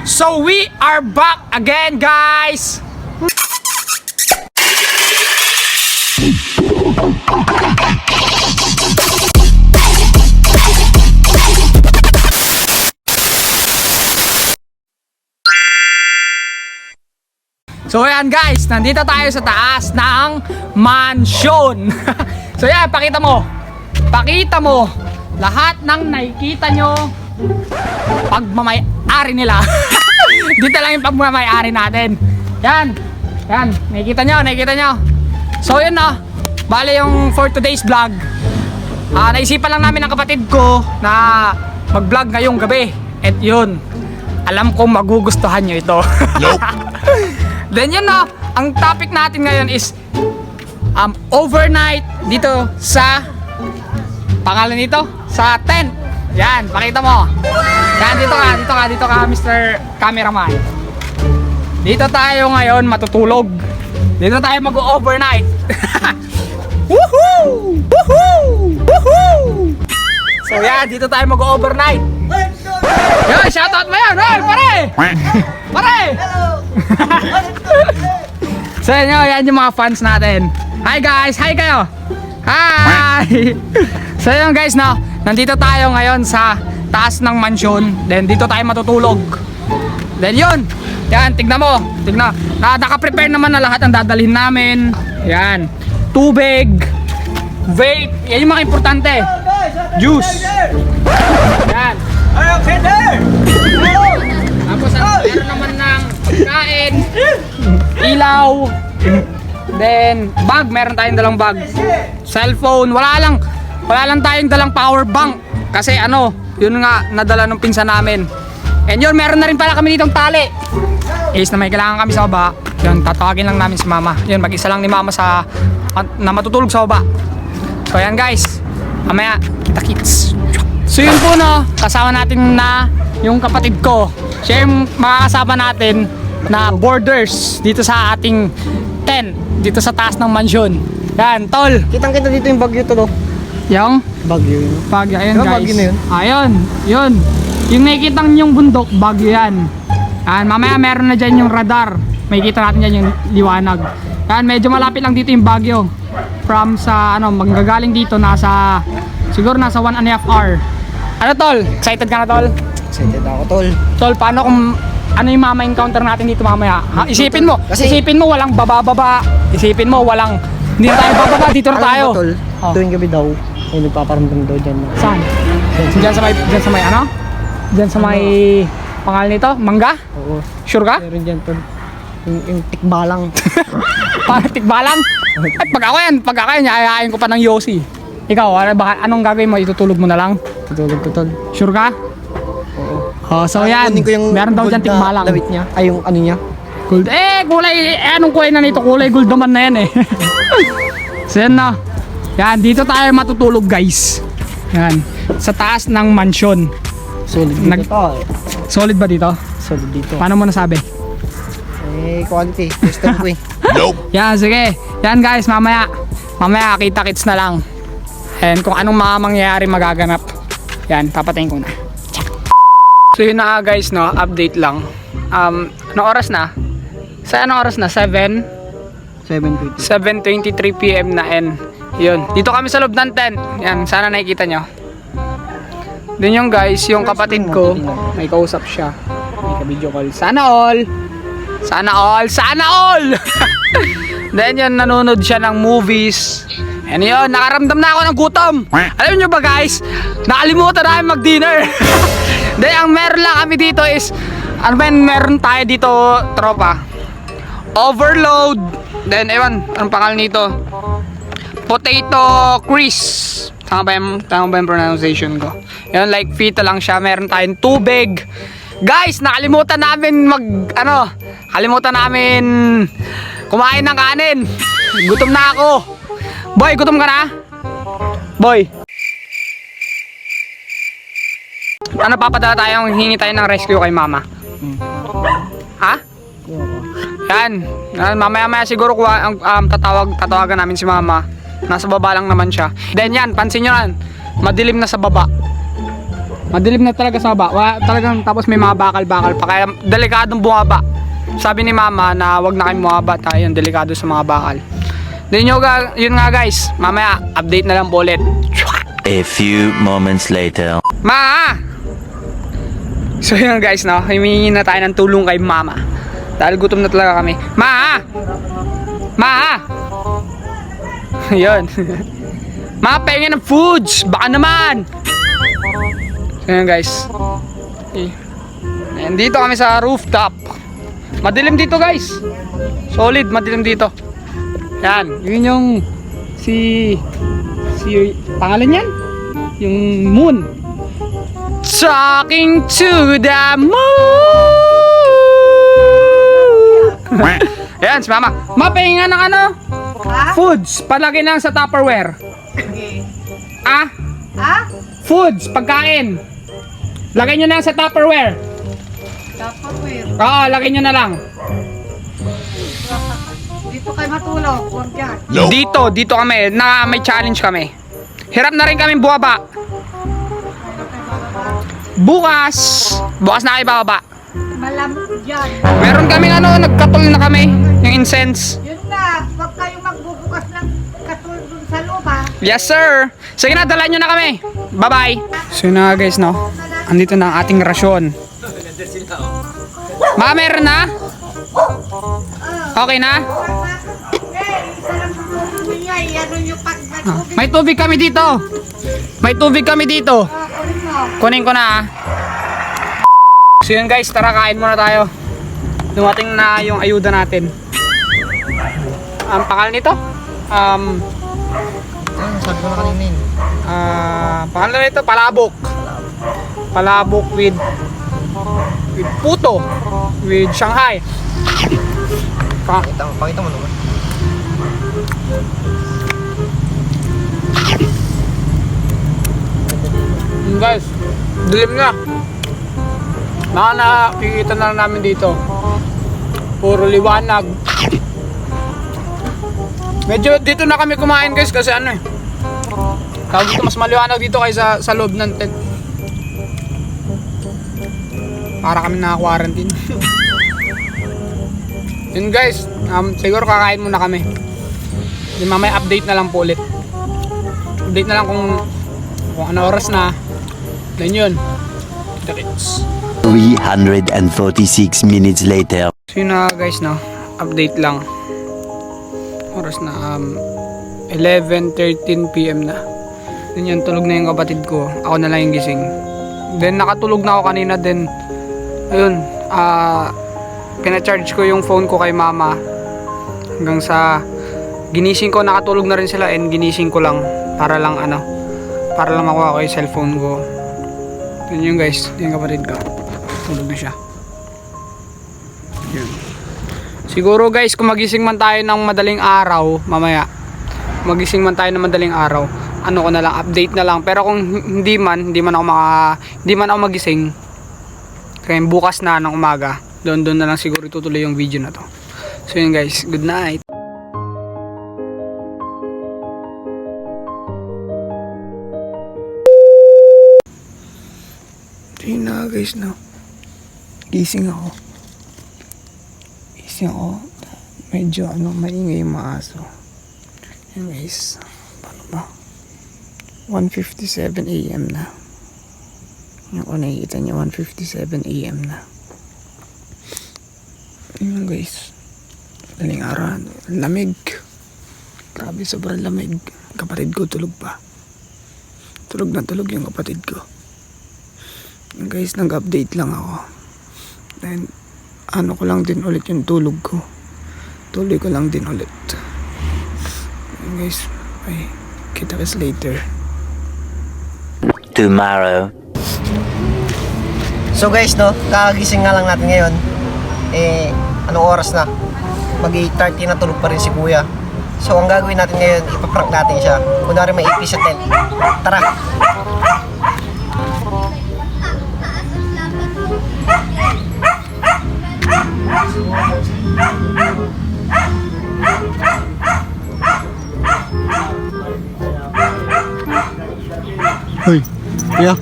So we are back again, guys. So yan guys, nandito tayo sa taas ng mansyon. So yan, pakita mo lahat ng nakikita nyo pagmamay-ari nila. Dito lang yung pagmamay-ari natin. Yan, nakikita nyo. So yun na, bale yung for today's vlog, naisipan lang namin ng kapatid ko na mag-vlog ngayong gabi. At yun, alam kong magugustuhan nyo ito. Nope. Then yun na, ang topic natin ngayon is overnight dito sa pangalan nito, sa tent. Yan, pakita mo. Yan, dito ka Mr. Cameraman. Dito tayo ngayon matutulog. Dito tayo mag-overnight. Woohoo! Woohoo! Woohoo! So yan, dito tayo mag-overnight. Yo, shoutout mo yan, Roy, pare! Pare! Hello! So yan yung mga fans natin. Hi guys, hi kayo. Hi. So yun guys, nandito tayo ngayon sa taas ng mansyon. Then dito tayo matutulog. Then yun, yan, tignan mo. Naka-prepare naman na lahat ang dadalhin namin. Yan, tubig, vape, yan yung mga importante. Juice. Yan. Okay there. Tapos meron naman ng kain, ilaw, then bag, meron tayong dalang bag, cellphone, wala lang tayong dalang power bank kasi yun nga nadala nung pinsan namin. And yun, meron na rin pala kami ditong tali is na may kailangan kami sa baba. Yun, tatawagin lang namin si mama. Yun, mag-isa lang ni mama na matutulog sa baba. So yan guys, mamaya kita-kits. So yun po kasama natin na yung kapatid ko. Siya yung makakasama natin na boarders dito sa ating tent, dito sa taas ng mansyon. Yan, tol. Kitang-kita dito yung bagyo to, Yung? Bagyo yun. Bagyo, ayun guys. Bagyo na yun? Ayun, yun. Yung nakikita yung bundok, bagyo yan. Yan, mamaya meron na dyan yung radar. Makikita natin dyan yung liwanag. Yan, medyo malapit lang dito yung bagyo. From sa, manggagaling dito, siguro nasa 1.5 hour. Ano tol? Excited ka na tol? Excited ako, tol. Tol, paano kung ano yung encounter natin dito mamaya? Isipin mo walang baba-baba. Isipin mo walang, hindi na tayo bababa, dito na tayo. Tol, tuwing gabi daw, may nagpaparamdam daw dyan. Saan? Diyan sa may pangalan nito? Mangga? Oo. Sure ka? Meron dyan, tol. Yung tikbalang. Tikbalang? At pag ako yan, ayayain ko pa ng Yossi. Ikaw, anong gagawin mo? Itutulog mo na lang? Tutulog ko, tol. Sure ka? Oo. Oh, so yan, meron daw dyan tikbalang. Lawit niya, ay yung ano niya. Gold. Anong kulay na nito? Kulay gold naman na yan eh. So yan na. Yan, dito tayo matutulog guys. Yan, sa taas ng mansyon. Solid dito, tol. Solid ba dito? Solid dito. Paano mo nasabi? Quality. Gusto ko eh. Nope. Yan, sige. Yan guys, mamaya kita-kits na lang. And kung anong mangyayari magaganap, yan, papatayin ko na. So yun na guys, update lang. Anong oras na? Anong oras na? 7:23 PM na and yun. Dito kami sa loob ng tent. Yan, sana nakikita nyo. Dun yung guys, yung kapatid ko, may kausap siya. May ka-video call. Sana all! Then yun, nanonood siya ng movies. And yun, nakaramdam na ako ng gutom. Alam nyo ba guys, nakalimutan namin mag-dinner. Then ang meron lang kami dito is, meron tayo dito, tropa, overload. Then anong pangalan nito? Potato crisp. Tama ba yung pronunciation ko? Yun, like fita lang siya. Meron tayong tubig. Guys, nakalimutan namin kumain ng kanin. Gutom na ako. Boy, gutom ka na? Boy. Papadala tayo, hingi tayo ng rescue kay mama. Ha? Yan. Mamaya siguro tatawagan namin si mama. Nasa baba lang naman siya. Then yan, pansin nyo yan, madilim na sa baba. Madilim na talaga sa baba. Wala, talagang tapos may mga bakal-bakal pa. Kaya delikadong bumaba. Sabi ni mama na wag na kayong bumaba tayo. Delikado sa mga bakal. Then yun nga guys. Mamaya update na lang po ulit. A few moments later. Ma! So yun guys, no? Himingi na tayo ng tulong kay mama. Dahil gutom na talaga kami. Ma! Ma! Yun. Ma, pengen ng foods! Baka naman! So yun guys. Okay. Ayan, dito kami sa rooftop. Madilim dito guys. Solid, madilim dito. Yan, yun yung si pangalan yan? Yung moon. Talking to the moon. Ayan, si mama. Mapahinga ng ano? Foods. Palagay lang sa Tupperware. Ah? Foods, pagkain. Lagay nyo na sa Tupperware. Tupperware. Oo, lagay nyo na lang. Dito kayo matulog. Huwag yan. Dito kami. May challenge kami. Hirap na rin kami buwaba. Bukas na kayo bababa. Malamok dyan. Meron kaming nagkatol na kami. Yung incense. Yun na. Huwag kayong magbubukas ng katul dun sa loob ha. Yes sir. Sige na, dala nyo na kami. Bye bye. So yun na nga guys, no. Andito na ang ating rasyon. Ma, meron na? Okay na? Isa lang niya. Ano yung pag-tubig. May tubig kami dito. May tubig kami dito. Kunin mo. Kunin ko na. So yun guys, tara kain muna tayo. Dumating na yung ayuda natin. Ang pangalan nito? Sabi ko na kanina yun. Pangalan nito, palabok. Palabok with puto. With Shanghai. Pakita mo naman. Guys, dilim na. Nakikita na lang namin dito. Puro liwanag. Medyo dito na kami kumain guys kasi tawag dito mas maliwanag dito kaysa sa loob ng tent. Para kami naka-quarantine. Yun guys, siguro kakain muna kami. Then mamaya update na lang po ulit. Update na lang kung ano oras na. Then yun. Diretso. 346 minutes later. So yun na guys, no? Update lang. Oras na 11:13 PM na. Then yun, tulog na yung kapatid ko. Ako na lang yung gising. Then nakatulog na ako kanina. Then ayun, pinacharge ko yung phone ko kay mama. Hanggang sa ginising ko, nakatulog na rin sila. And ginising ko lang para lang makuha ko yung cellphone ko. Yun yung guys, yung kapatid ko. Tulog na siya. Yun. Siguro guys, kung magising man tayo ng madaling araw, mamaya, magising man tayo ng madaling araw, ano ko na lang, update na lang. Pero kung hindi man ako magising, kaya bukas na ng umaga, doon na lang siguro itutuloy yung video na to. So yun guys, good night. Yun na guys, no. Gising ako. Medyo maingay yung mga aso. Yun guys, paano ba? 1:57 AM na. Yung ko nakikita niya, 1:57 AM na. Yun guys, daling araw, lamig. Grabe, sobrang lamig. Kapatid ko tulog pa. Tulog na tulog yung kapatid ko. Yun guys, nag-update lang ako. Then ko lang din ulit yung tulog ko. Tuloy ko lang din ulit. Yun guys, bye. Kita us later. Tomorrow. So guys, no, kakagising nga lang natin ngayon. Anong oras na? Mag-8:30 na, tulog pa rin si kuya. So ang gagawin natin ngayon, ipaprank natin siya. Kunwari may ipis sa tent. Tara! Hoy, kuya.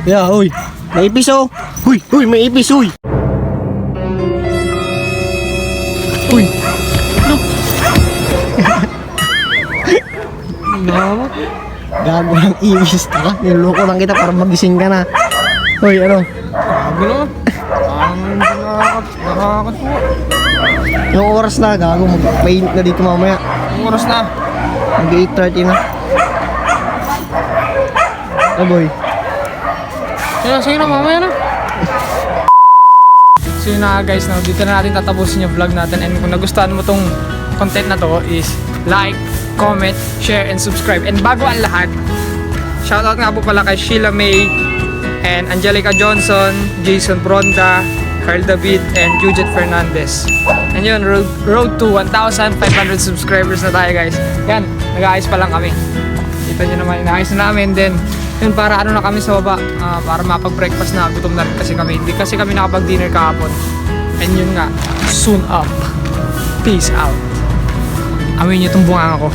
Yeah, uy. May ipis oh. Uy, may ipis, uy. Uy. No. Gago ng ipis ka. Niloko lang kita para magising ka na. Uy, ano? Gago no? Nakakatuwa. Yung oras na, gago. Mag-paint na dito mamaya. Ang oras na. Mag-8:30 na. Oh boy. Sige na, mamaya na. So yun na guys, no, dito na natin tatapusin yung vlog natin. And kung nagustuhan mo tong content na to is like, comment, share, and subscribe. And bago ang lahat, shoutout nga po pala kay Sheila May and Angelica Johnson, Jason Bronda, Carl David, and Jujet Fernandez. And yun, road to 1,500 subscribers na tayo guys. Yan, nag-aayos pa lang kami. Kita nyo naman, inaayos na namin. Then, yun, para ano na kami sa baba, para mapag-breakfast na, gutom na rin kasi kami. Hindi kasi kami nakapag-dinner kahapon. And yun nga, soon up. Peace out. Amin nyo itong bunga ko.